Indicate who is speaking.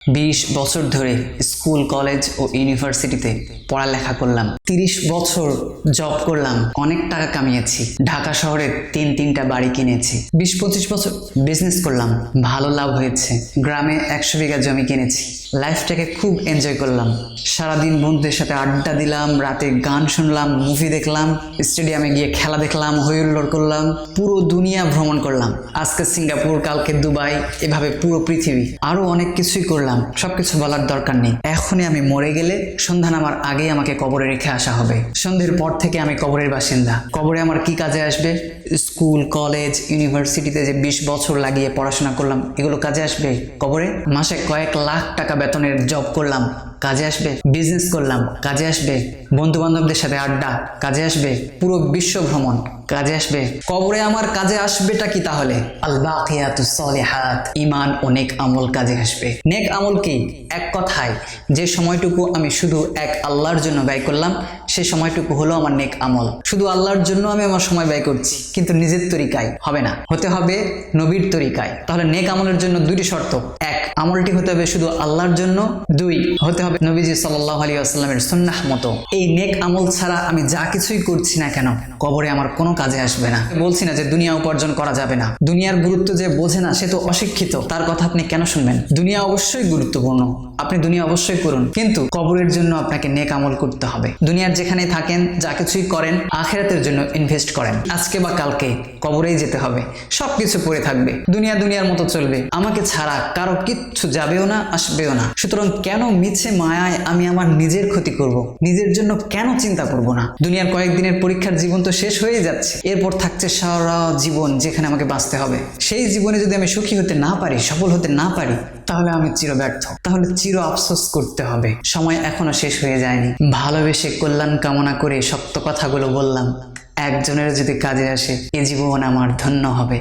Speaker 1: 20 বছর ধরে school college ও ইউনিভার্সিটিতে পড়ালেখা করলাম, 30 বছর জব করলাম, অনেক টাকা কামিয়েছি, ঢাকা শহরে তিনটা বাড়ি কিনেছি, 20-25 বছর বিজনেস করলাম, ভালো লাভ হয়েছে, গ্রামে 100 বিঘা জমি কিনেছি, লাইফটাকে খুব এনজয় করলাম। সারাদিন বন্ধুদের সাথে আড্ডা দিলাম, রাতে গান শুনলাম, মুভি দেখলাম, স্টেডিয়ামে গিয়ে খেলা দেখলাম, হইহুল্লোড় করলাম, পুরো দুনিয়া ভ্রমণ করলাম। আজকে সিঙ্গাপুর, কালকে দুবাই, এভাবে পুরো পৃথিবী, আরো অনেক কিছুই করলাম। সবকিছু বলার দরকার নেই। এখনই আমি মরে গেলে সন্ধ্যা নামার আগেই আমাকে কবরে রেখে আসা হবে। সন্ধ্যের পর থেকে আমি কবরের বাসিন্দা। কবরে আমার কি কাজে আসবে? স্কুল, কলেজ, ইউনিভার্সিটিতে যে 20 বছর লাগিয়ে পড়াশোনা করলাম, এগুলো কাজে আসবে কবরে? মাসে কয়েক লাখ টাকা বেতনের জব করলাম, কাজে আসবে? বিজনেস করলাম, কাজে আসবে? বন্ধু বান্ধবদের সাথে আড্ডা, কাজে আসবে? পুরো বিশ্ব ভ্রমণ, কাজে আসবে? কবরে আমার কাজে আসবেটা কি তাহলে? আল বাকিয়াতুস সলিহাত, ঈমান ও নেক আমল কাজে আসবে। নেক আমল কি? এক কথায়, যে সময়টুকু আমি শুধু এক আল্লাহর জন্য ব্যয় করলাম, সে সময়টুকু হলো আমার নেক আমল। শুধু আল্লাহর জন্য আমি আমার সময় ব্যয় করছি, কিন্তু নিজের তরিকায় হবে না, হতে হবে নবীর তরিকায়। তাহলে নেক আমলের জন্য দুটি শর্ত: এক, আমলটি হতে হবে শুধু আল্লাহর জন্য; দুই, হতে হবে নবীজি সাল্লাল্লাহু আলাইহি ওয়াসাল্লামের সুন্নাহ মতো। এই নেক আমল ছাড়া আমি যা কিছুই করছি না কেন, কবরে আমার কোনো কাজে আসবে না। বলছি না যে দুনিয়া উপার্জন করা যাবে না। দুনিয়ার গুরুত্ব যে বোঝে না সে তো অশিক্ষিত, তার কথা আপনি কেন শুনবেন? দুনিয়া অবশ্যই গুরুত্বপূর্ণ, আপনি দুনিয়া অবশ্যই করুন, কিন্তু কবরের জন্য আপনাকে নেক আমল করতে হবে। দুনিয়ার যেখানে থাকেন, যা কিছুই করেন, আখিরাতের জন্য ইনভেস্ট করেন। আজকে বা কালকে কবরেই যেতে হবে, সবকিছু পড়ে থাকবে, দুনিয়ার মতো চলবে, আমাকে ছাড়া কারো কিচ্ছু যাবেও না, আসবেও না। সুতরাং কেন মিছে মায়ায় আমি আমার নিজের ক্ষতি করব? নিজের জন্য কেন চিন্তা করব না? দুনিয়ার কয়েকদিনের পরীক্ষার জীবন তো শেষ হয়ে যাচ্ছে, এরপর থাকছে সারা জীবন যেখানে আমাকে বাঁচতে হবে। সেই জীবনে যদি আমি সুখী হতে না পারি, সফল হতে না পারি, তাহলে আমি চির ব্যর্থ, তাহলে চির আফসোস করতে হবে। সময় এখনো শেষ হয়ে যায়নি। ভালোবেসে কল্যাণ কামনা করে শক্ত কথাগুলো বললাম, একজনের যদি কাজে আসে, এ জীবন আমার ধন্য হবে।